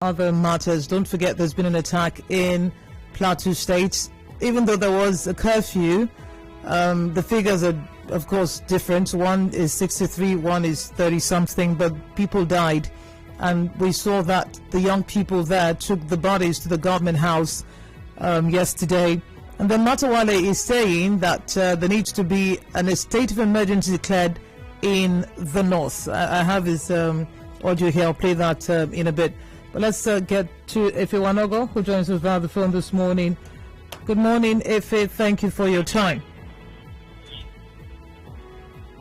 Other matters, don't forget there's been an attack in Plateau State. Even though there was a curfew, the figures are, of course, different. One is 63, one is 30-something, but people died. And we saw that the young people there took the bodies to the government house yesterday. And then Matawale is saying that there needs to be a state of emergency declared in the north. I have his audio here. I'll play that in a bit. But let's get to Efe Wanogho, who joins us via the phone this morning. Good morning, Efe. Thank you for your time.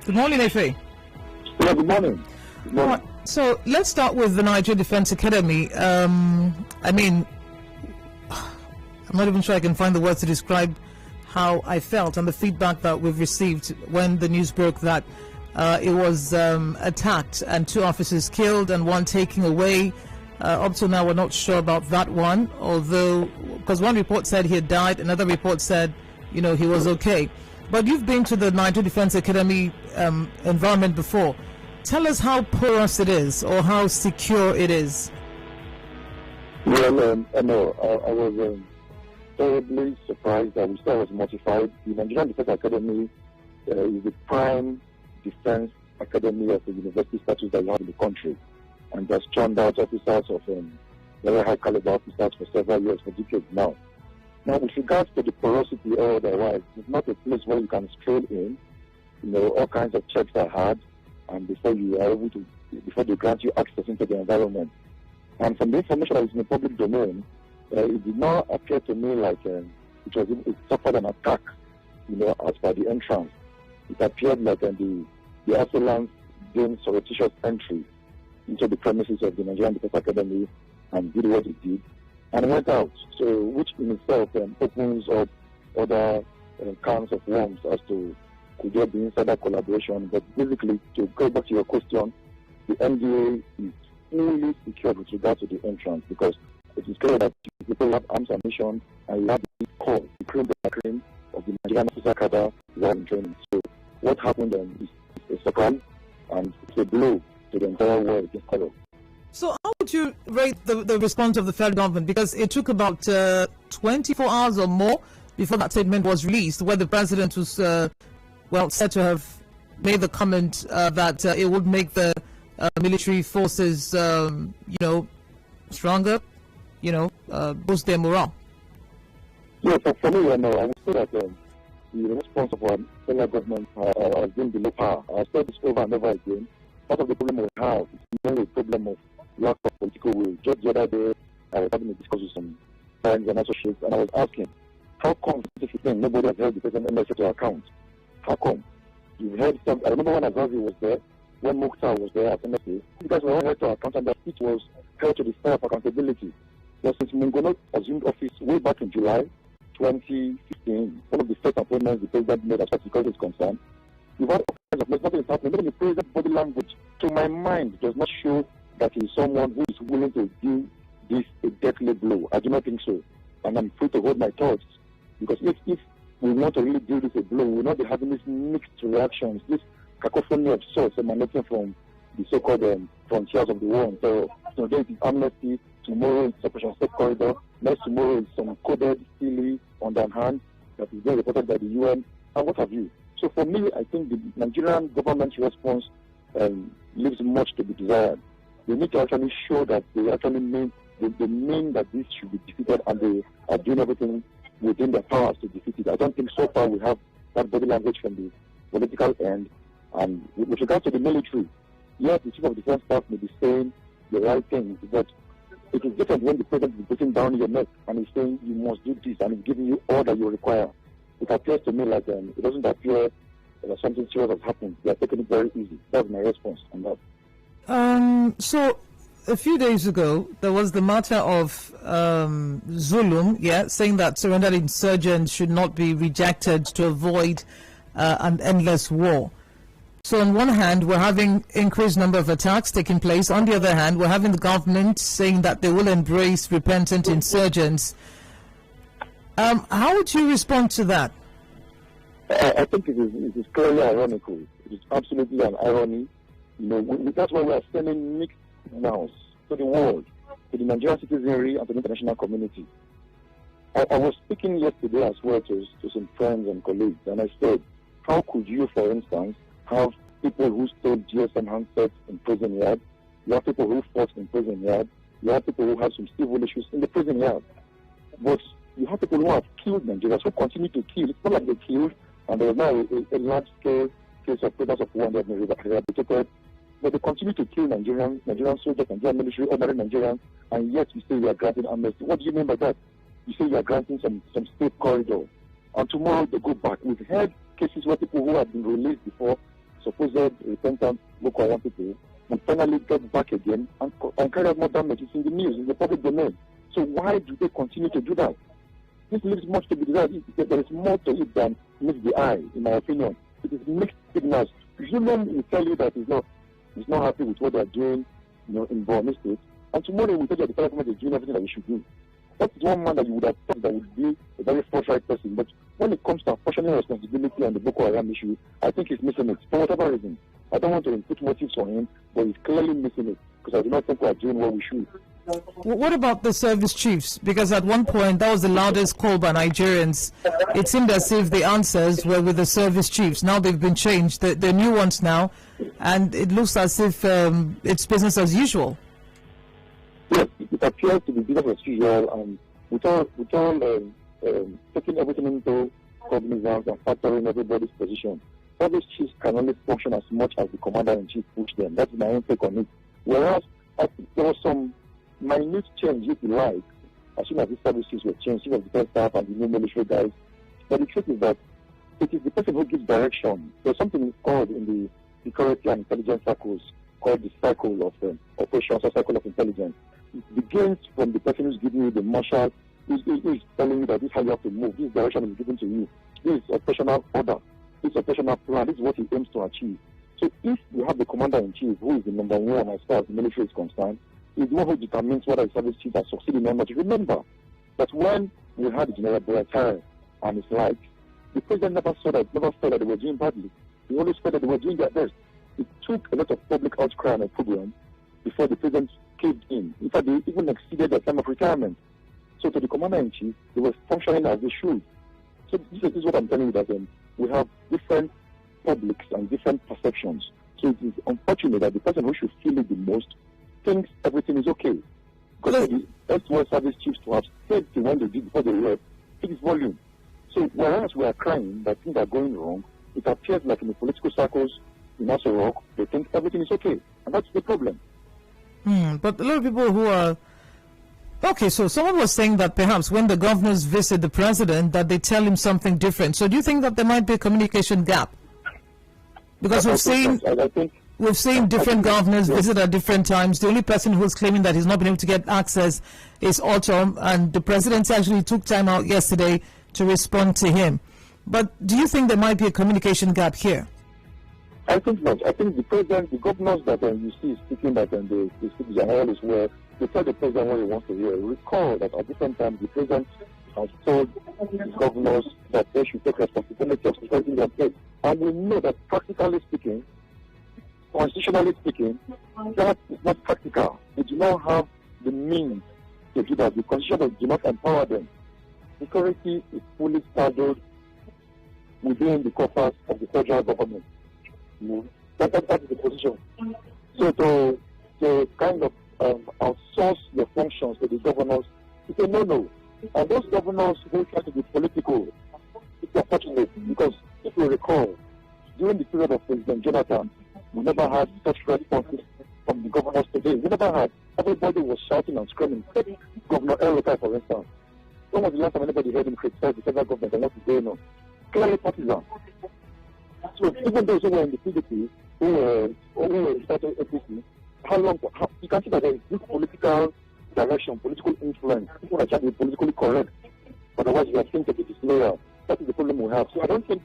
Good morning, Efe. Yeah, good morning. Good morning. So let's start with the Nigeria Defense Academy. I mean, I'm not even sure I can find the words to describe how I felt and the feedback that we've received when the news broke that it was attacked and 2 officers killed and 1 taken away. Up to now, we're not sure about that one, although, because one report said he had died, another report said, you know, he was okay. But you've been to the Nigeria Defense Academy environment before. Tell us how porous it is or how secure it is. Well, I was terribly surprised. I was mortified. The Nigerian Defense Academy is the prime defense academy of the university status that you have in the country, and has churned out officers of very high caliber officers for several years, for decades now. Now, with regards to the porosity or otherwise, it's not a place where you can stroll in. You know, all kinds of checks are had, and before they grant you access into the environment. And from the information that is in the public domain, it did not appear to me like it suffered an attack, you know, as per the entrance. It appeared like the assailants gained surreptitious entry into the premises of the Nigerian Defense Academy and did what it did and went out. So, which in itself opens up other cans of worms as to could there be insider collaboration. But basically, to go back to your question, the NDA is fully secured with regard to the entrance, because it is clear that people have arms and ammunition, and you have the core, the cream of the Nigerian officer cadre while in training. So what happened is a surprise, and it's a blow to the entire world in color. So how would you rate the response of the federal government? Because it took about 24 hours or more before that statement was released, where the president was, said to have made the comment that it would make the military forces, stronger, boost their morale. Yeah, for me, I would say that the response of our federal government has been below par. I've said this over and over again. Part of the problem we have is mainly a problem of lack of political will. Just the other day, I was having a discussion with some friends and associates, and I was asking, how come nobody has held the president MSA to account? How come? You've heard some. I remember when Azazi was there, when Mukhtar was there at MSA, because we all held to account, and that it was held to the sphere of accountability. But since Mungono assumed office way back in July 2015, one of the first appointments the president made as far as security is concerned, you've had all kinds of nothing is happening. Even the president's body language, to my mind, does not show that he is someone who is willing to give this a deadly blow. I do not think so. And I'm free to hold my thoughts. Because if we want to really deal this a blow, we will not be having these mixed reactions, this cacophony of sorts emanating from the so-called frontiers of the war. So today it is amnesty, tomorrow it's Operation Safe Corridor, next tomorrow it's some coded, silly, underhand that is being reported by the UN, and what have you. So for me, I think the Nigerian government's response leaves much to be desired. They need to actually show that they actually mean that this should be defeated, and they are doing everything within their powers to defeat it. I don't think so far we have that body language from the political end. And with regard to the military, yes, the Chief of Defense Staff may be saying the right thing, but it is different when the president is putting down your neck and he's saying you must do this and he's giving you all that you require. It appears to me like it doesn't appear that something serious has happened. They are taking it very easy. That's my response on that. So a few days ago, there was the matter of Zulum, saying that surrendered insurgents should not be rejected to avoid an endless war. So on one hand, we're having increased number of attacks taking place. On the other hand, we're having the government saying that they will embrace repentant insurgents. How would you respond to that? I think it is clearly ironical. It is absolutely an irony. That's why we are sending mixed signals to the world. to the Nigerian citizenry and to the international community. I was speaking yesterday as well to some friends and colleagues, and I said, how could you, for instance, have people who stole GSM handsets in prison yard? You have people who fought in prison yard. You have people who have some civil issues in the prison yard. But you have people who have killed Nigerians, who continue to kill. It's not like they killed, and there is now a large-scale case of prisoners of war that have been rehabilitated. But they continue to kill Nigerian soldiers, Nigerian military, ordinary Nigerians, and yet you say you are granting amnesty. What do you mean by that? You say you are granting some state corridor, and tomorrow they go back. We've heard cases where people who have been released before, supposed repentant Boko Haram people, will finally get back again and carry out more damage. It's in the news, in the public domain. So why do they continue to do that? This leaves much to be desired. There is more to it than meets the eye, in my opinion. It is mixed signals. Human will tell you that he's not happy with what they're doing, in Borno State, and tomorrow he will tell you that the federal government is doing everything that he should do. That is one man that you would have thought that would be a very forthright person. But when it comes to apportioning responsibility on the Boko Haram issue, I think he's missing it. For whatever reason. I don't want to input motives on him, but he's clearly missing it. Because I do not think we are doing what we should. What about the service chiefs? Because at one point, that was the loudest call by Nigerians. It seemed as if the answers were with the service chiefs. Now they've been changed. They're new ones now. And it looks as if it's business as usual. Yes, it appears to be business as usual, and without taking everything into cognizance and factoring everybody's position. Service chiefs can only function as much as the commander-in-chief push them. That's my own take on it. Whereas there was some minute change, if you like, as soon as the service chiefs were changed, chief of defense staff and the new military guys. But the truth is that it is the person who gives direction. There's something called in the security and intelligence circles called the cycle of operations or cycle of intelligence. It begins from the person who's giving you the marshal, who's telling you that this is how you have to move, this direction is given to you, this is operational order, this is operational plan, this is what he aims to achieve. So if you have the commander-in-chief, who is the number one as far as the military is concerned, is the one who determines whether the service chief are succeeding or not. Remember that when we had the General Boyatare and his like, the president never saw that they were doing badly. He always said that they were doing their best. It took a lot of public outcry on a program before the president caved in. In fact, they even exceeded their time of retirement. So to the commander-in-chief, they were functioning as they should. So this is what I'm telling you, that we have different publics and different perceptions. So it is unfortunate that the person who should feel it the most thinks everything is okay. Because that's why service chiefs to have said the one they did before they left, speaks volume. So whereas we are crying that things are going wrong, it appears like in the political circles in Aso Rock, they think everything is okay. And that's the problem. But a lot of people who are... Okay, so someone was saying that perhaps when the governors visit the president, that they tell him something different. So do you think that there might be a communication gap? Because we've seen different governors visit at different times. The only person who's claiming that he's not been able to get access is Autumn, and the president actually took time out yesterday to respond to him. But do you think there might be a communication gap here? I think not. I think the president, the governors that you see speaking that they speak general is where they tell the president what he wants to hear. Recall that at different times the president has told the governors that they should take responsibility of security in their state. And we know that practically speaking, constitutionally speaking, that is not practical. They do not have the means to do that. The constitution does not empower them. Security is fully saddled within the coffers of the federal government. That is the position. So to kind of outsource your functions to the governors, it's a no-no. And those governors who try to be political, it's unfortunate, because if you recall, during the period of President Jonathan, we never had such responses from the governors today. We never had. Everybody was shouting and screaming. Take Governor Erokai, for instance. When was the last time anybody heard him criticize the federal government and what is going on? Clearly partisan. So even those who were in the PDP, who were started APC, you can see that there is this political direction, political influence. People are trying to be politically correct. Otherwise, you are seen to be disloyal. That is the problem we have. So I don't think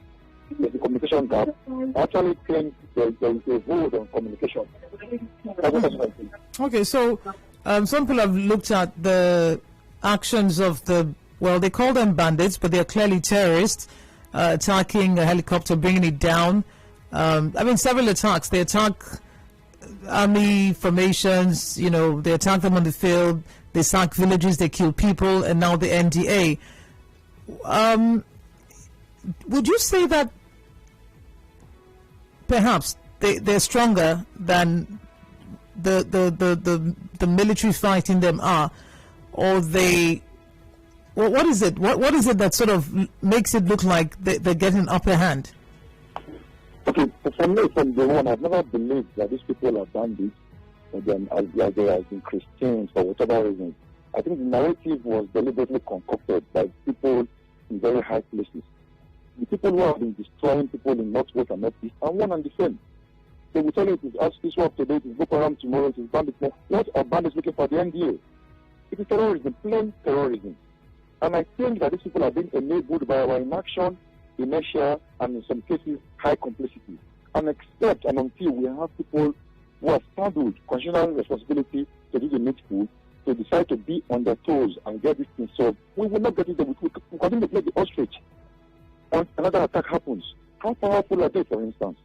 there's a communication gap. I actually think there is a void on communication. That's what I think. Okay, so some people have looked at the actions of they call them bandits, but they are clearly terrorists, attacking a helicopter, bringing it down. Several attacks. They attack army formations, they attack them on the field, they sack villages, they kill people, and now the NDA. Would you say that perhaps they're stronger than the military fighting them are, or what is it? What is it that sort of makes it look like they're getting an upper hand? Okay, for me, from the one, I've never believed that these people have done this, and then as they have been Christians for whatever reason. I think the narrative was deliberately concocted by people in very high places. The people who have been destroying people in Northwest and Northeast are one and the same. They will tell you it is us, this one today, it is Boko Haram tomorrow, it is bandits. What are bandits looking for the NDA? It is terrorism, plain terrorism. And I think that these people are being enabled by our inaction, inertia, and in some cases, high complicity. And except and until we have people who are saddled constitutional responsibility to do the needful, to decide to be on their toes and get this thing solved, we will not get it. We continue to play the ostrich. Once another attack happens, how powerful are they, for instance?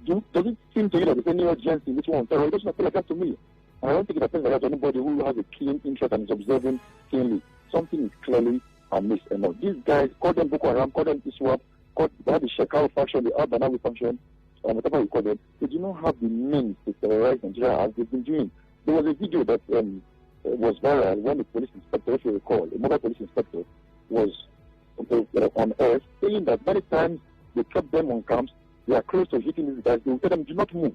Does it seem to you that there's any urgency in this one? It doesn't feel like that to me. And I don't think it happens like that to anybody who has a keen interest and is observing keenly. Something is clearly amiss. These guys, call them Boko Haram, call them ISWAP, they have the Shekau faction, the Al-Banawi faction, whatever you call them. They do not have the means to terrorize Nigeria as they've been doing. There was a video that was viral when the police inspector, if you recall, a mobile police inspector, was on earth, saying that many times they kept them on camps, they are close to hitting these guys, they will tell them, do not move.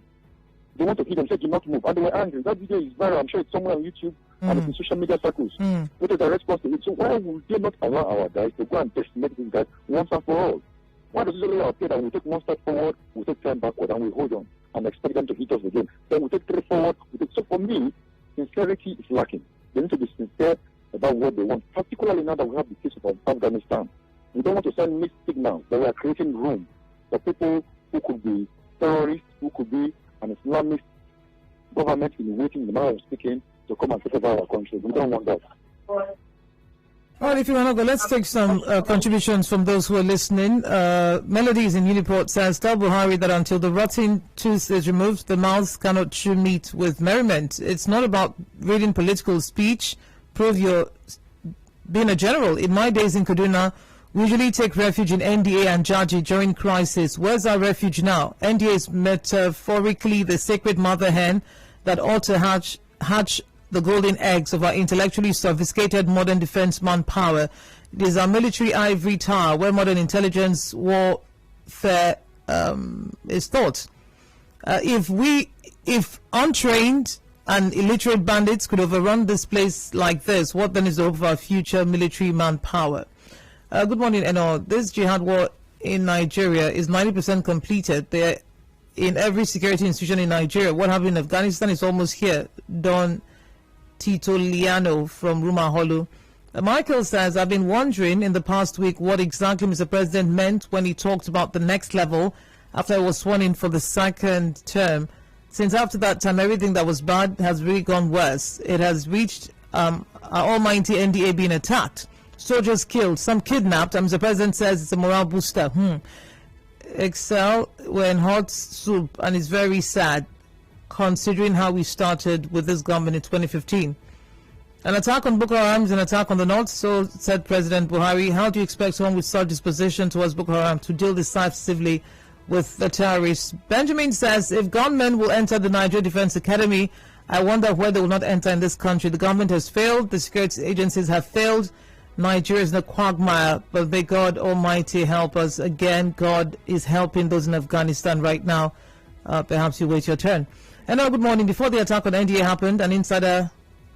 They want to hit them, say, do not move. And they were angry. That video is viral. I'm sure it's somewhere on YouTube and it's in social media circles. What is the response to it? So why would they not allow our guys to go and decimate these guys once and for all? Why does it only appear that we take one step forward, we take 10 backward, and we hold on and expect them to hit us again? Then we take 3 forward. So for me, sincerity is lacking. They need to be sincere about what they want, particularly now that we have the case of Afghanistan. We don't want to send mixed signals that we are creating room for people who could be terrorists, who could be an Islamist government in waiting, in the manner of speaking, to come and take over our country. We don't want that. Well, if you want to go, let's take some contributions from those who are listening. Melodies in Uniport says, tell Buhari that until the rotten tooth is removed, the mouth cannot chew meat with merriment. It's not about reading political speech. Prove you're being a general. In my days in Kaduna, we usually take refuge in NDA and Jaji during crisis. Where's our refuge now? NDA is metaphorically the sacred mother hen that ought to hatch the golden eggs of our intellectually sophisticated modern defense manpower. It is our military ivory tower where modern intelligence warfare is taught. If untrained and illiterate bandits could overrun this place like this, what then is the hope of our future military manpower? Good morning, Eno. This jihad war in Nigeria is 90% completed. They're in every security institution in Nigeria. What happened in Afghanistan is almost here. Don Tito Liano from Rumaholu. Michael says, I've been wondering in the past week what exactly Mr. President meant when he talked about the next level after he was sworn in for the second term. Since after that time, everything that was bad has really gone worse. It has reached our almighty NDA being attacked. Soldiers killed, some kidnapped, and the president says it's a morale booster. Excel, we're in hot soup, and it's very sad, considering how we started with this government in 2015. An attack on Boko Haram is an attack on the north, so said President Buhari. How do you expect someone with such disposition towards Boko Haram to deal decisively with the terrorists? Benjamin says, if gunmen will enter the Nigeria Defense Academy, I wonder where they will not enter in this country. The government has failed, the security agencies have failed. Nigeria is in a quagmire, but may God Almighty help us. Again, God is helping those in Afghanistan right now. Perhaps you wait your turn. And now, good morning. Before the attack on NDA happened, an insider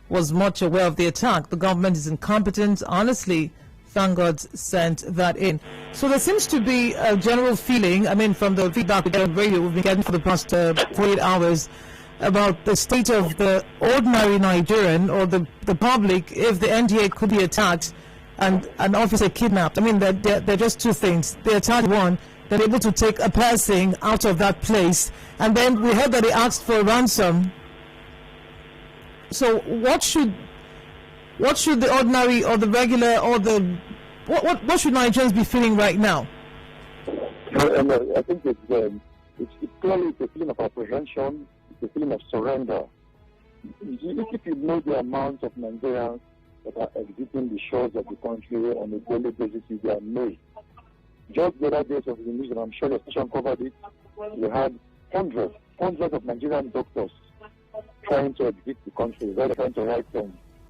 was much aware of the attack. The government is incompetent. Honestly, thank God sent that in. So there seems to be a general feeling, I mean, from the feedback we get on radio we've been getting for the past 48 hours, about the state of the ordinary Nigerian or the public if the NDA could be attacked and an officer kidnapped. I mean, they're just two things. They attacked one, they're able to take a person out of that place, and then we heard that they asked for a ransom. So what should the ordinary or the regular or what should Nigerians be feeling right now? I think it's clearly a feeling of apprehension. the feeling of surrender. If you know the amount of Nigerians that are exiting the shores of the country on a daily basis, you are amazed. Just the other days of the news, and I'm sure the station covered it, we had hundreds of Nigerian doctors trying to exit the country, they're trying to write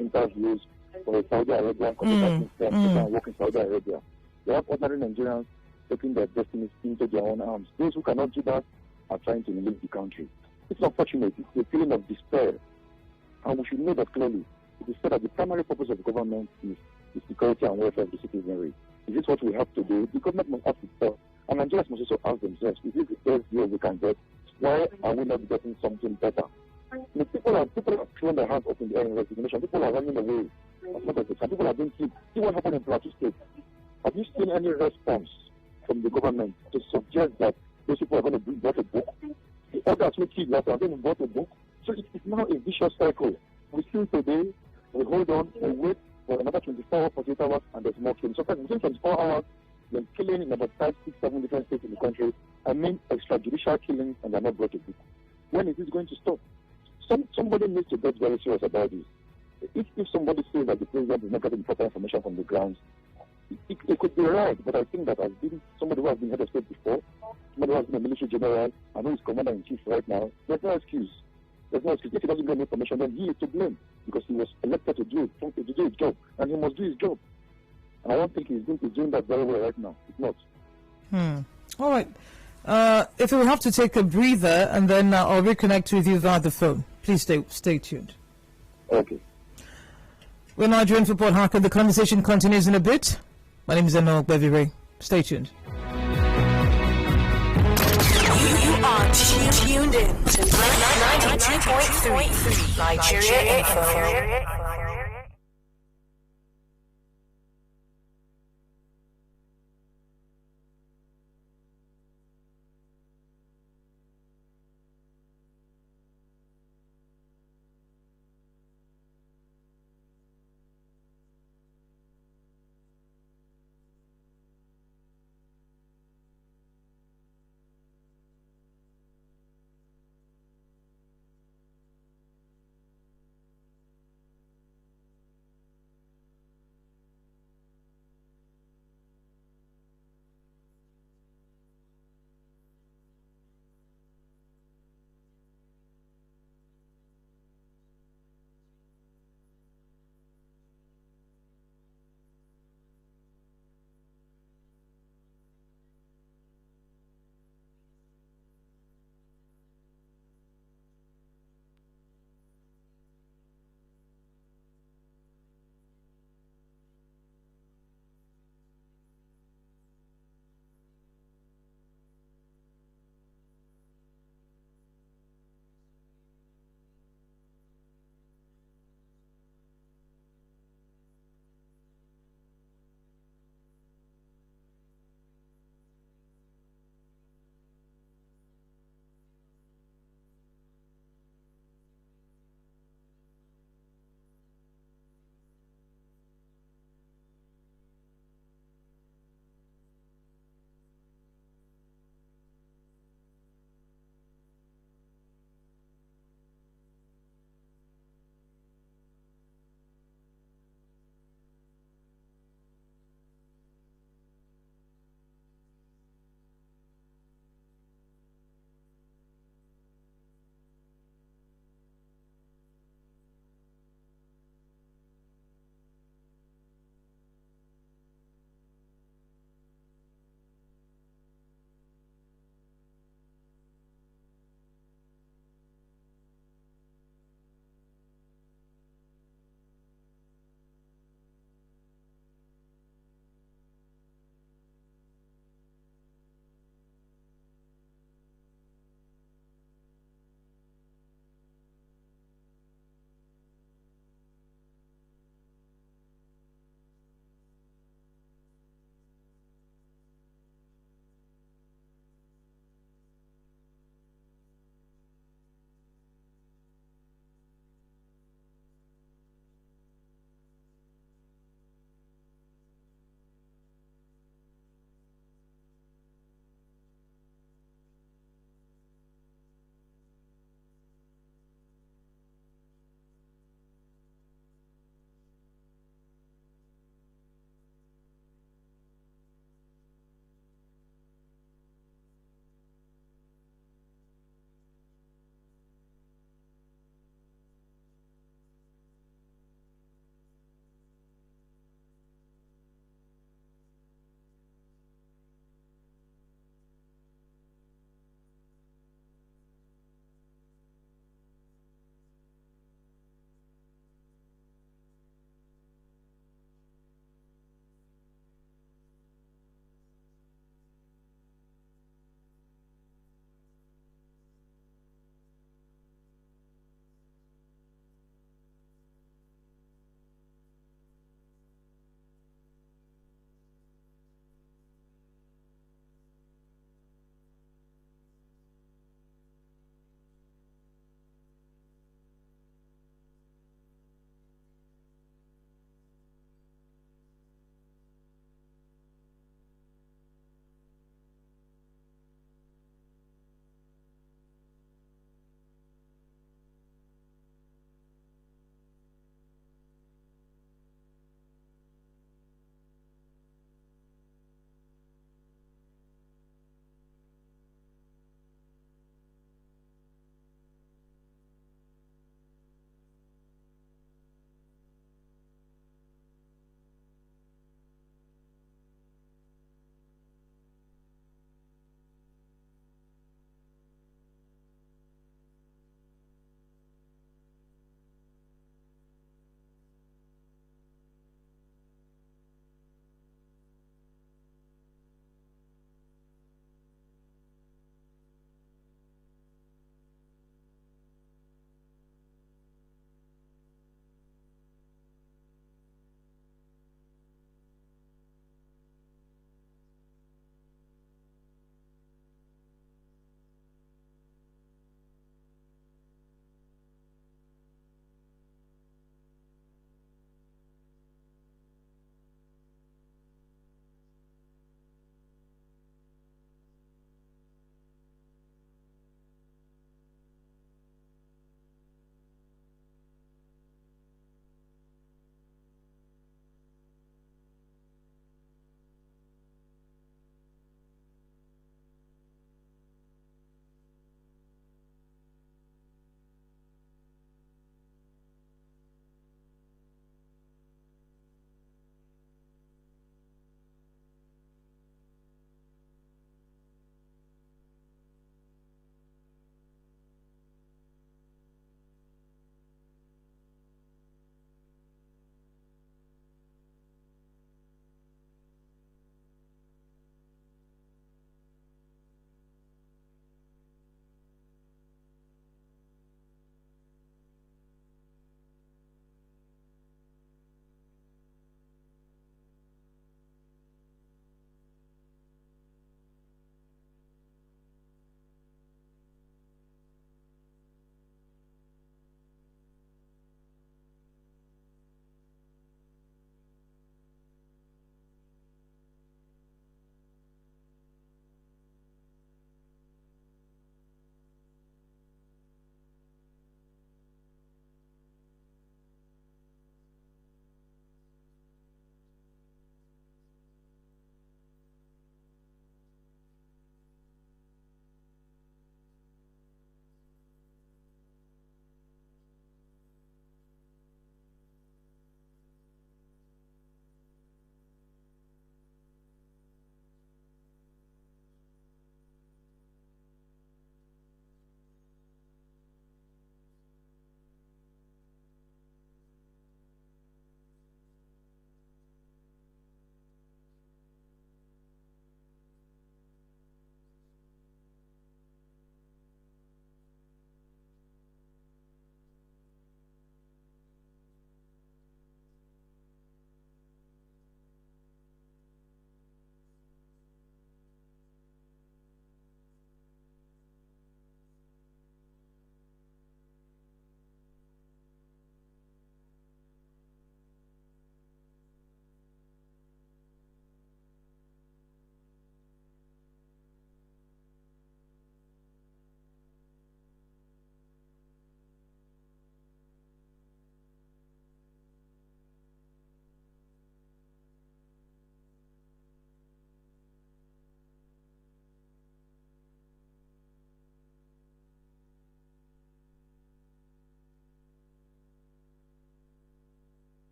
interviews for a Saudi Arabian company to work in Saudi Arabia. They have ordinary Nigerians taking their destinies into their own arms. Those who cannot do that are trying to leave the country. It's unfortunate. It's a feeling of despair. And we should know that clearly. It is said that the primary purpose of the government is the security and welfare of the citizenry. Is this what we have to do? The government must ask itself, and Nigerians must also ask themselves, is this the best deal we can get? Why are we not getting something better? People are throwing their hands up in the air in resignation. People are running away. Some people are being killed. See what happened in Plateau State. Have you seen any response from the government to suggest that those people are going to bought a book? The others who killed last are going to bought a book. So it's now a vicious cycle. We still today, we hold on, we wait for another 24 hours, 48 hours, and there's more killing. So within 24 hours, they're killing in about 5, 6, 7 different states in the country. I mean extrajudicial killings, and they're not brought to book. When is this going to stop? Somebody needs to get very serious about this. If somebody says that the president is not getting proper information from the grounds, it could be right, but I think that as being somebody who has been head of state before, somebody who has been a military general, and who is commander-in-chief right now, there's no excuse. There's no excuse. If he doesn't get information, then he is to blame, because he was elected to do his job, and he must do his job. And I don't think he's doing that very well right now. It's not. All right. If we have to take a breather, and then I'll reconnect with you via the phone. Please stay tuned. Okay. We're Nigerian Football Hacker. The conversation continues in a bit. My name is Wanogho. Stay tuned. You are tuned in to 92.3 Nigeria Info.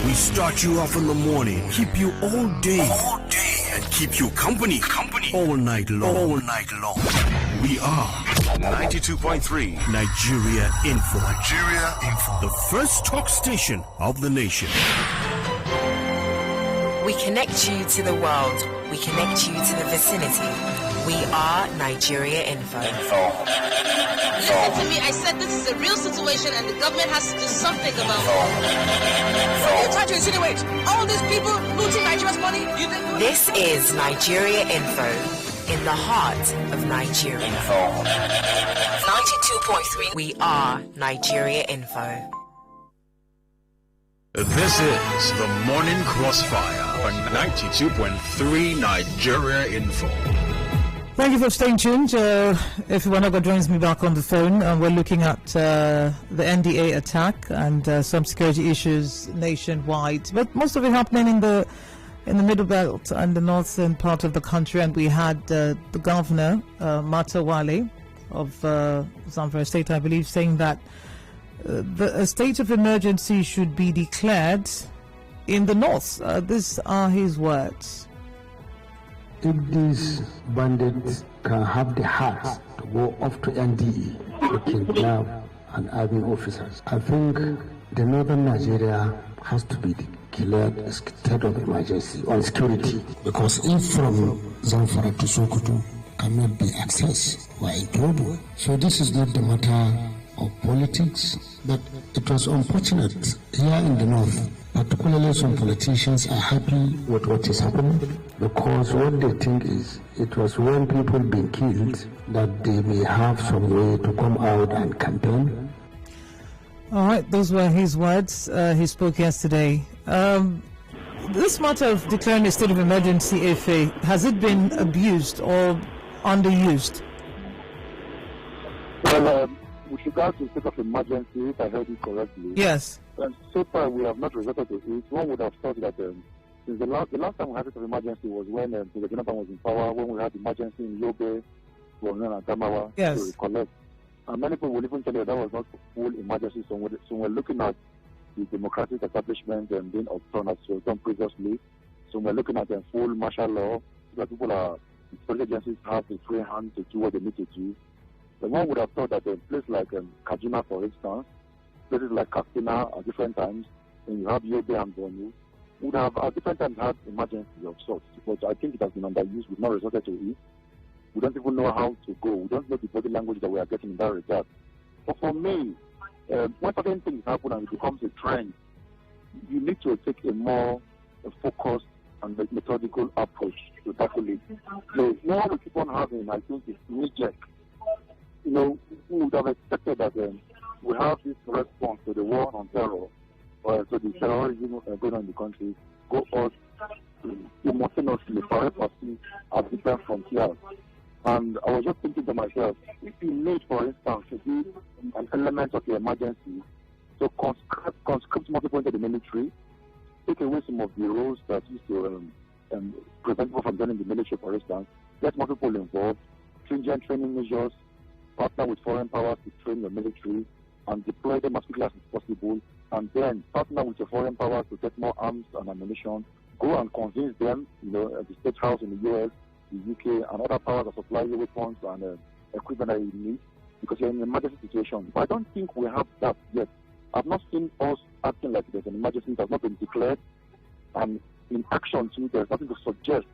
We start you off in the morning, keep you all day, and keep you company all night long. We are 92.3 Nigeria Info. The first talk station of the nation. We connect you to the world. We connect you to the vicinity. We are Nigeria Info. Listen to me, I said this is a real situation and the government has to do something about it. What are you trying to insinuate? All these people looting Nigeria's money? This is Nigeria Info, in the heart of Nigeria. 92.3. We are Nigeria Info. This is the Morning Crossfire on 92.3 Nigeria Info. Thank you for staying tuned. If Wanogho joins me back on the phone, we're looking at the NDA attack and some security issues nationwide, but most of it happening in the middle belt and the northern part of the country. And we had the governor, Mata Wale of Zamfara State, I believe, saying that a state of emergency should be declared in the north. These are his words. If these bandits can have the heart to go off to NDE to kidnap and army officers, I think the northern Nigeria has to be declared a state of emergency on security. Because if from Zamfara to Sokoto cannot be accessed, we are in trouble. So this is not the matter of politics, but it was unfortunate here in the north. Particularly some politicians are happy with what is happening because what they think is it was when people being killed that they may have some way to come out and campaign. All right, those were his words. He spoke yesterday. This matter of declaring a state of emergency, FA, has it been abused or underused? Well, with regard to state of emergency, if I heard it correctly. Yes. So far, we have not resorted to it. One would have thought that since the last time we had state of emergency was when President Jonathan was in power, when we had emergency in Yobe, Borno, and Adamawa Yes. to recollect. And many people will even tell you that was not full emergency. So we're looking at the democratic establishment and being upturned as was done previously. So we're looking at a full martial law, so that the security agencies have a free hand to do what they need to do. The one would have thought that a place like Kaduna, for instance, places like Katsina at different times, when you have Yobe and Borno, would have at different times had emergency of sorts. But I think it has been underused. We've not resorted to it. We don't even know how to go. We don't know the body language that we are getting in that regard. But for me, when certain things happen and it becomes a trend, you need to take a more focused and methodical approach to tackle it. So now we keep on having, I think, it's knee-jerk. You know, we would have expected that we have this response to the war on terror, or to the terrorism going on in the country, go out simultaneously, perhaps at different frontiers. And I was just thinking to myself, if you need, for instance, to be an element of the emergency, so conscript more people into the military, take away some of the roles that used to prevent people from joining the military, for instance, get more people involved, stringent training measures, partner with foreign powers to train the military, and deploy them as quickly as possible, and then partner with the foreign powers to get more arms and ammunition, go and convince them, at the State House in the US, the UK, and other powers that supply you weapons and equipment that you need, because you're in an emergency situation. But I don't think we have that yet. I've not seen us acting like there's an emergency that has not been declared, and in action too, there's nothing to suggest.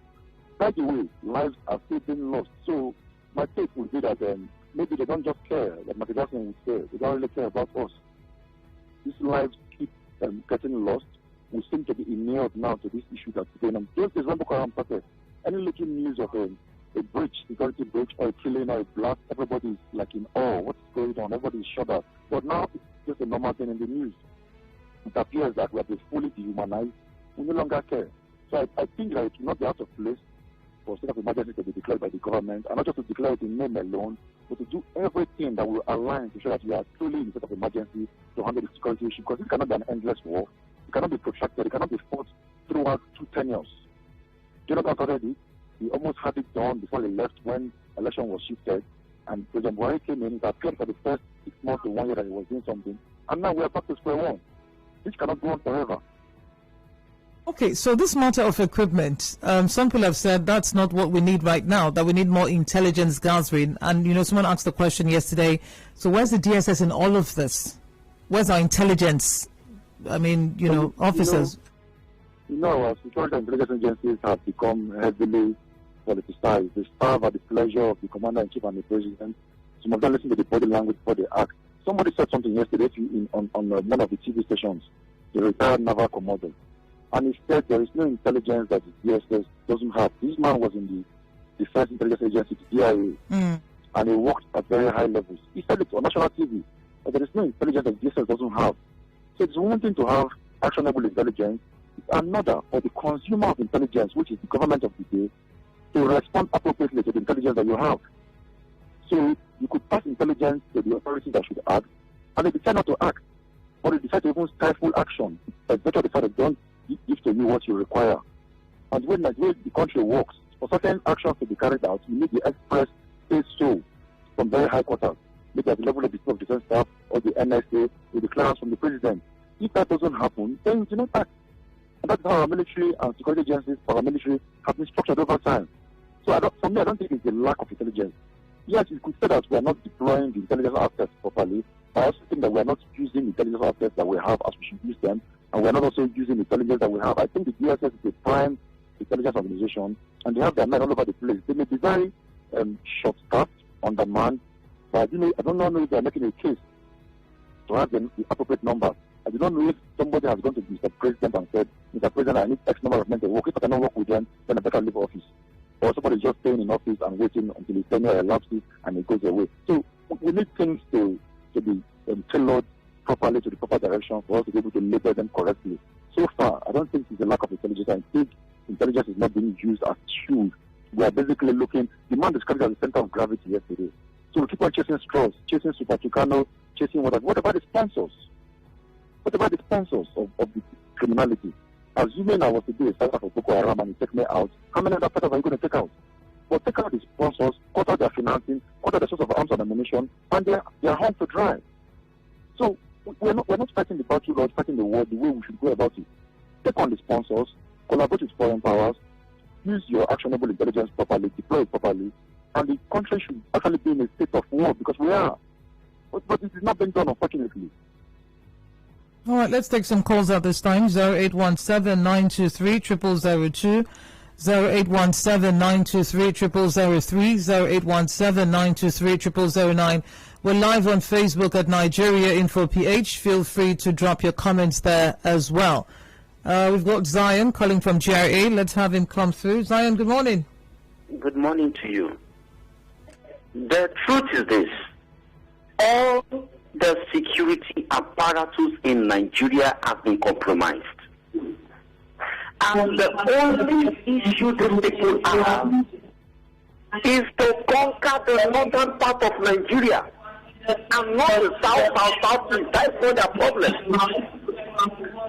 By the way, lives are still being lost. So my take would be that maybe they don't just care, like Michael Jackson would say. They don't really care about us. These lives keep getting lost. We seem to be inured now to this issue that's going on. Just as when Boko Haram started, any little news of a breach, security breach, or a killing or a blast, everybody is like in awe. What's going on? Everybody is shut up. But now it's just a normal thing in the news. It appears that we have been fully dehumanized. We no longer care. So I think that it will not be out of place for state of emergency to be declared by the government, and not just to declare it in name alone, but to do everything that will align to show that we are truly in a state of emergency to handle the security issue, because this cannot be an endless war. It cannot be protracted. It cannot be fought throughout 2 tenures. Jonathan started it. He almost had it done before he left when election was shifted, and President Buhari came in. It appeared for the first 6 months to 1 year that he was doing something, and now we are back to square one. This cannot go on forever. Okay, so this matter of equipment, some people have said that's not what we need right now, that we need more intelligence gathering. And, someone asked the question yesterday, so where's the DSS in all of this? Where's our intelligence? I mean, officers. Our security and intelligence agencies have become heavily politicized. They serve at the pleasure of the commander-in-chief and the president. Some of them listen to the body language before they act. Somebody said something yesterday on one of the TV stations, the retired naval commodore. And he said there is no intelligence that the DSS doesn't have. This man was in the Defense Intelligence Agency, the DIA, and he worked at very high levels. He said it on national TV, but there is no intelligence that the DSS doesn't have. So it's one thing to have actionable intelligence, it's another for the consumer of intelligence, which is the government of the day, to respond appropriately to the intelligence that you have. So you could pass intelligence to the authorities that should act, and they decide not to act, or they decide to even stifle action. But better decide that don't give to you what you require. And when the way the country works, for certain actions to be carried out, you need the express say so from very high quarters, maybe at the level of the Chief of Defense Staff or the NSA with the clearance from the president. If that doesn't happen, then you do not act. And that's how our military and security agencies, paramilitary, have been structured over time. So for me, I don't think it's a lack of intelligence. Yes, you could say that we are not deploying the intelligence assets properly, but I also think that we are not using intelligence assets that we have as we should use them, and we are not also using intelligence that we have. I think the DSS is a prime intelligence organization, and they have their men all over the place. They may be very short-staffed, undermanned, but I don't know if they are making a case to have the appropriate numbers. I do not know if somebody has gone to Mr. President and said, Mr. President, I need X number of men to work. If I cannot work with them, then I better leave office. Or somebody is just staying in office and waiting until his tenure elapses and it goes away. So we need things to be tailored properly to the proper direction for us to be able to label them correctly. So far, I don't think it's a lack of intelligence. I think intelligence is not being used as should. We are basically looking, the man described as the center of gravity yesterday. So we keep on chasing straws, chasing Super Tucano, chasing what about the sponsors? What about the sponsors of the criminality? Assuming I was to be a starter for Boko Haram and you take me out, how many other fighters are you going to take out? Well, take out the sponsors, cut out their financing, cut out the source of arms and ammunition, and they're home to dry. So we're not fighting the battle or fighting the war the way we should go about it. Take on the sponsors, collaborate with foreign powers, use your actionable intelligence properly, deploy it properly, and the country should actually be in a state of war because we are. But it is not being done, unfortunately. All right, let's take some calls at this time. 0817-923-0002, 0817-923-0003, 0817-923-0009. We're live on Facebook at Nigeria Info PH. Feel free to drop your comments there as well. We've got Zion calling from GRA. Let's have him come through. Zion, good morning. Good morning to you. The truth is this. All the security apparatus in Nigeria have been compromised. And the only issue these people have is to conquer the northern part of Nigeria and not the southeast. That's not their problem.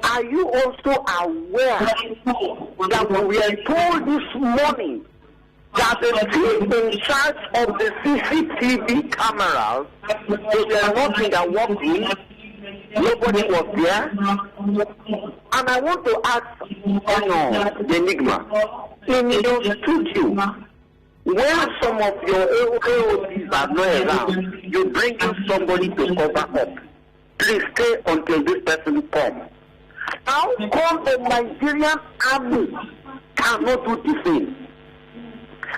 Are you also aware that we were told this morning that the team in charge of the CCTV cameras, they were not in their workroom, nobody was there? And I want to ask Enigma, in your studio, where some of your AODs are not around, you bring in somebody to cover up. Please stay until this person comes. How come the Nigerian army cannot do the same?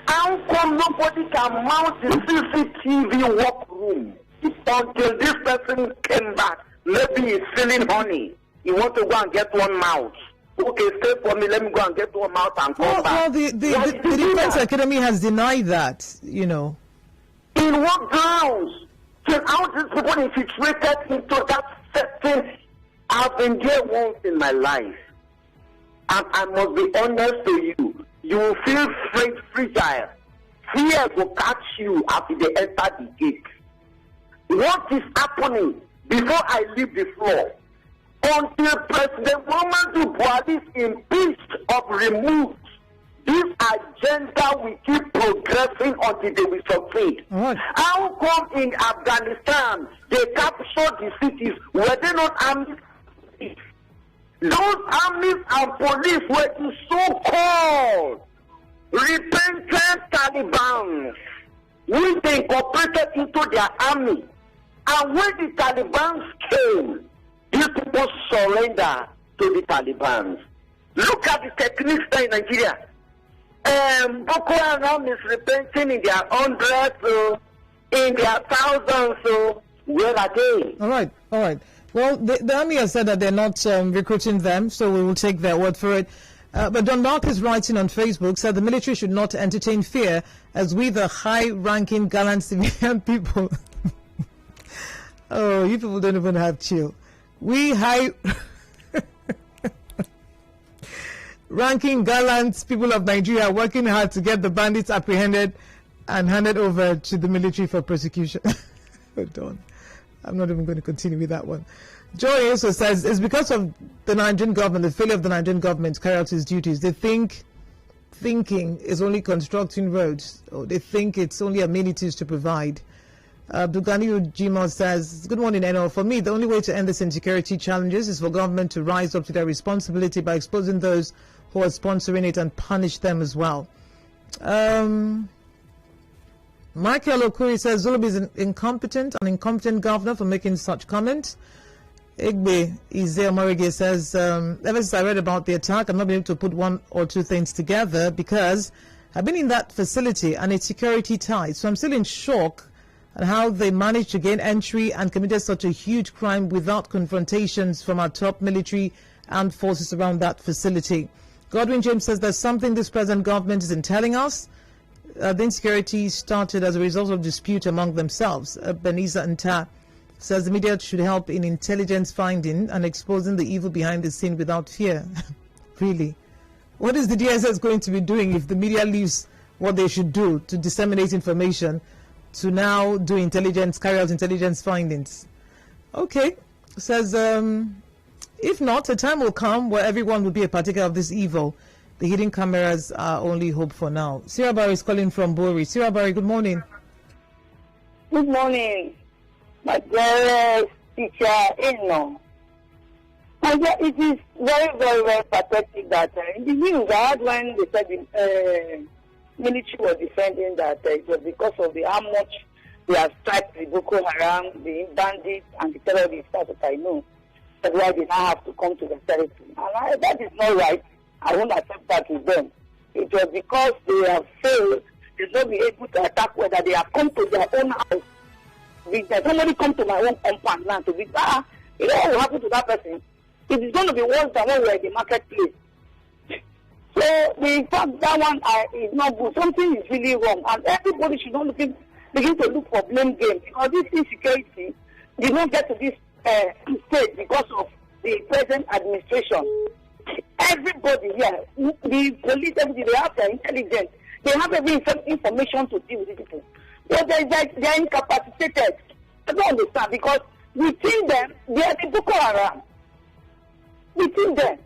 How come nobody can mount the CCTV workroom until this person came back? Maybe he's selling honey. He wants to go and get one mouth. Okay, stay for me. Let me go and get one mouth and come back. Well, the Defense Academy has denied that, In what grounds? So how these people infiltrated into that setting? I've been there once in my life. And I must be honest to you. You will feel fragile. Fear will catch you after they enter the gate. What is happening before I leave the floor? Until President Muhammadu Buhari is impeached or removed, this agenda will keep progressing until they will succeed. Right. How come in Afghanistan they captured the cities? Were they not armed? Those armies and police were the so-called repentant Taliban, which they incorporated into their army. And when the Taliban came, these people surrender to the Taliban. Look at the techniques in Nigeria. Boko Haram is repenting in their hundreds, in their thousands. Where are they? All right. Well, the army has said that they're not recruiting them, so we will take their word for it. But Don Marcus writing on Facebook said the military should not entertain fear, as we, the high-ranking gallant civilian people... Oh, you people don't even have chill. We high-ranking gallant people of Nigeria are working hard to get the bandits apprehended and handed over to the military for prosecution. Hold on. I'm not even going to continue with that one. Joy also says it's because of the Nigerian government, the failure of the Nigerian government to carry out its duties. They think thinking is only constructing roads, or they think it's only amenities to provide. Abdulgani Ujima says, good morning, Eno. For me, the only way to end this insecurity challenges is for government to rise up to their responsibility by exposing those who are sponsoring it and punish them as well. Michael Okuri says, Zulubi is an incompetent governor for making such comments. Igbe Izeo Morige says, ever since I read about the attack, I've not been able to put one or two things together because I've been in that facility and it's security tight. So I'm still in shock at how they managed to gain entry and committed such a huge crime without confrontations from our top military and forces around that facility. Godwin James says there's something this present government isn't telling us. The insecurity started as a result of dispute among themselves. Beniza Nta says the media should help in intelligence finding and exposing the evil behind the scene without fear. Really? What is the DSS going to be doing if the media leaves what they should do to disseminate information to now do intelligence, carry out intelligence findings? Okay. Says, if not, a time will come where everyone will be a partaker of this evil. The hidden cameras are only hope for now. Sarah Barry is calling from Bori. Sarah Barry, good morning. Good morning, my dearest teacher, Eno. It is very, very, very pathetic that in the news I had when they said the military was defending that it was because of how much they have striked the Boko Haram, the bandits, and the terrorists, that I know. That's why they now have to come to the territory. And that is not right. I won't accept that with them. It was because they have failed, they not be able to attack, whether they have come to their own house. If somebody come to my own compound now to be, you know what will happen to that person? It is going to be worse than when we are in the marketplace. So the fact that one is not good, something is really wrong, and everybody should not begin to look for blame game, because this insecurity did not get to this state because of the present administration. Everybody here, the police, everybody, they have their intelligence. They have every information to deal with these people. But they are incapacitated. I don't understand, because within them, they are the Boko Haram. Within them.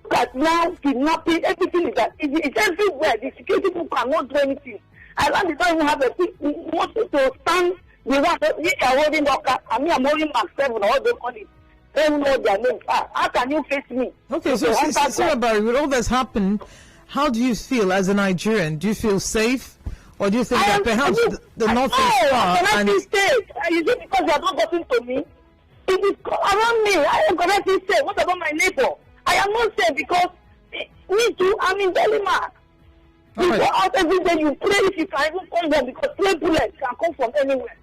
But now, kidnapping, everything is that. It's everywhere. The security people cannot do anything. Ireland is not even have a want to stand the one that you are holding up. I mean, I'm holding Mark 7 or what they call it. They don't know their names. How can you face me? Okay, so Sarah Barry, with all that's happened, how do you feel as a Nigerian? Do you feel safe? Or do you think that perhaps the North is far? And you say because you have not gotten to me? It is around me. I am correctly safe. What about my neighbor? I am not safe because me too, I'm in Delima. You go out every day, you pray if you can even come home, because stray bullets can come from anywhere.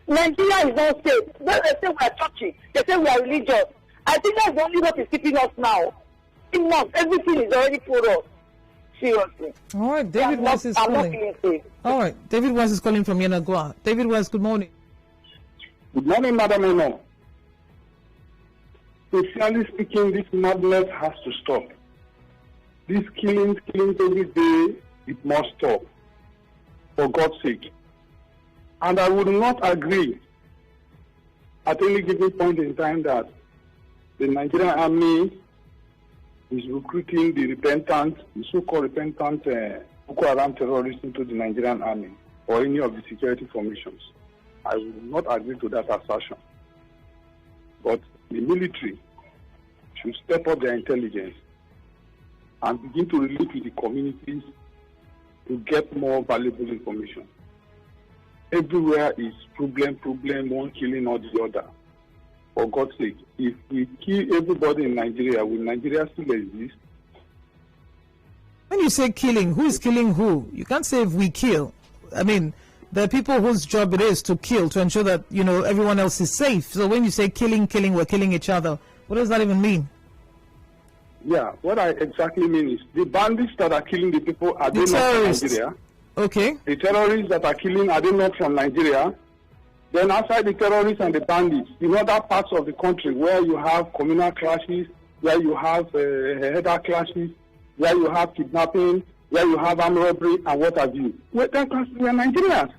Nigeria is not safe. When they say we are churchy, they say we are religious. I think that's the only what is keeping us now. Everything is already for us. Seriously. All right, David West is calling. All right, David West is calling from Yanagua. David West, good morning. Good morning, Madam Eno. Sincerely speaking, this madness has to stop. These killings every day, it must stop. For God's sake. And I would not agree at any given point in time that the Nigerian army is recruiting the so-called repentant Boko Haram terrorists into the Nigerian army or any of the security formations. I would not agree to that assertion. But the military should step up their intelligence and begin to relate with the communities to get more valuable information. Everywhere is problem, one killing or the other. For God's sake, if we kill everybody in Nigeria, will Nigeria still exist? When you say killing, who is killing who? You can't say if we kill. I mean, there are people whose job it is to kill, to ensure that, everyone else is safe. So when you say killing, we're killing each other. What does that even mean? Yeah, what I exactly mean is the bandits that are killing the people, are they not from Nigeria? Okay. The terrorists that are killing, are they not from Nigeria? Then outside the terrorists and the bandits, in other parts of the country where you have communal clashes, where you have header clashes, where you have kidnapping, where you have armed robbery and what have you. We are Nigerians.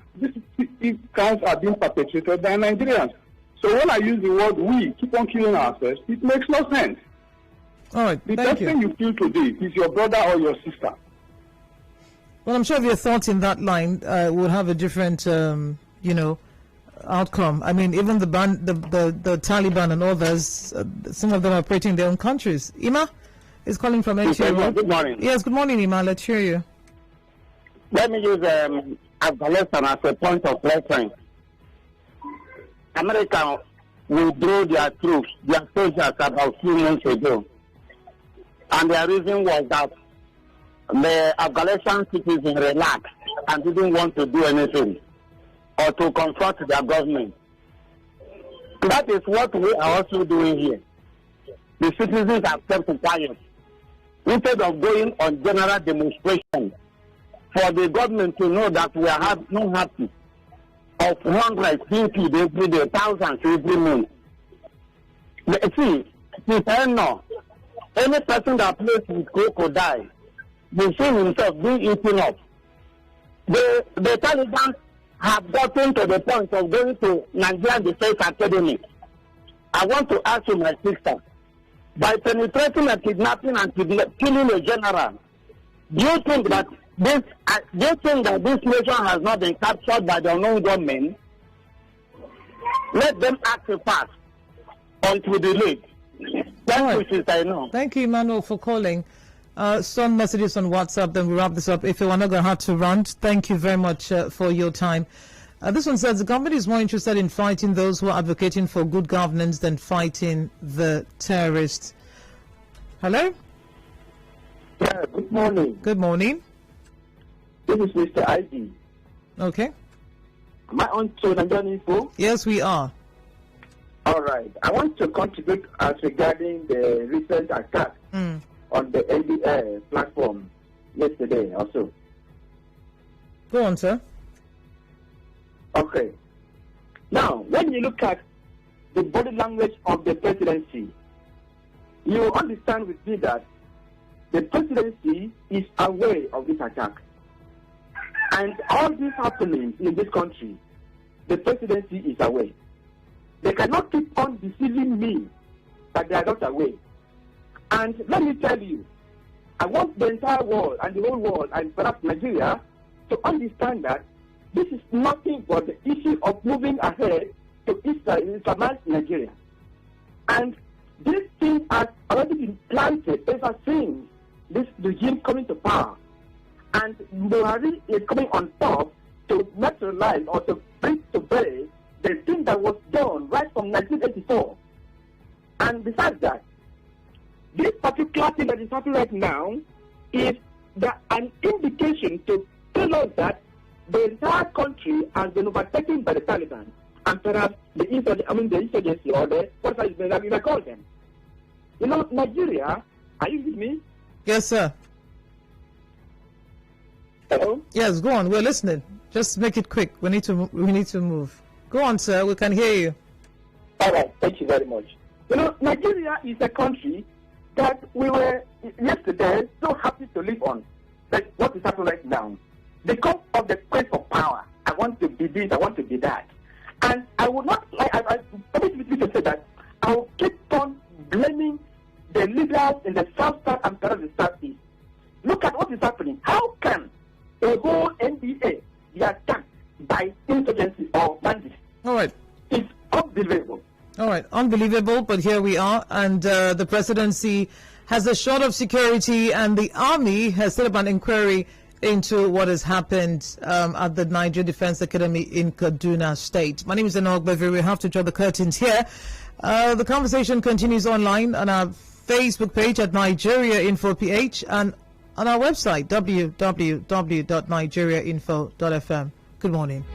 These crimes are being perpetrated by Nigerians. So when I use the word we keep on killing ourselves, it makes no sense. All right, the person you kill today is your brother or your sister. Well, I'm sure your thoughts in that line would have a different, outcome. I mean, even the Taliban and others, some of them are operating in their own countries. Ima is calling from HA. Good morning. Yes, good morning, Ima. Let's hear you. Let me use Afghanistan as a point of reference. America withdrew their troops, their soldiers, about 2 months ago. And the reason was that the Afghanistan citizens relaxed and didn't want to do anything or to confront their government. That is what we are also doing here. The citizens have kept quiet. Instead of going on general demonstration for the government to know that we are not happy of hundreds, every day, thousands every month. See, any person that plays with crocodile will see himself being eaten up. The Taliban have gotten to the point of going to Nigerian Defense Academy. I want to ask you, my sister, by penetrating and kidnapping and killing a general, do you think that this nation has not been captured by the unknown government? Let them act fast until delayed. Thank you, I know. Thank you, Emmanuel, for calling. Some messages on WhatsApp, then we wrap this up. If you want to have to run, thank you very much for your time. This one says the government is more interested in fighting those who are advocating for good governance than fighting the terrorists. Hello? Yeah, good morning. Good morning. This is Mr. ID. Okay. Am I on to Nigerian Info? Yes, we are. All right. I want to contribute as regarding the recent attack on the NDA platform yesterday also. Go on, sir. Okay. Now, when you look at the body language of the presidency, you understand with me that the presidency is aware of this attack. And all this happening in this country, the presidency is aware. They cannot keep on deceiving me that they are not aware. And let me tell you, I want the entire world and the whole world and perhaps Nigeria to understand that this is nothing but the issue of moving ahead to Islamize Nigeria. And this thing has already been planted ever since this regime coming to power. And Buhari is coming on top to materialize or to bring to bear the thing that was done right from 1984. And besides that, this particular thing that is happening right now is an indication to tell us that the entire country has been overtaken by the Taliban and perhaps the insurgency or the whatever you may call them. You know, Nigeria, are you with me? Yes, sir. Hello? Yes, go on. We're listening. Just make it quick. We need to move. Go on, sir. We can hear you. All right. Thank you very much. You know, Nigeria is a country that we were yesterday so happy to live on. Like what is happening right now. Because of the quest for power. I want to be this, I want to be that. And I will not, I permit me to say that I will keep on blaming the leaders in the South and the Southeast. Look at what is happening. How can a whole NBA be attacked by insurgency or bandits? All right. It's unbelievable. All right. Unbelievable, but here we are. And the presidency has a short of security, and the army has set up an inquiry into what has happened at the Nigeria Defense Academy in Kaduna State. My name is Wanogho. We have to draw the curtains here. The conversation continues online on our Facebook page at Nigeria Info PH and on our website www.nigeriainfo.fm. Good morning.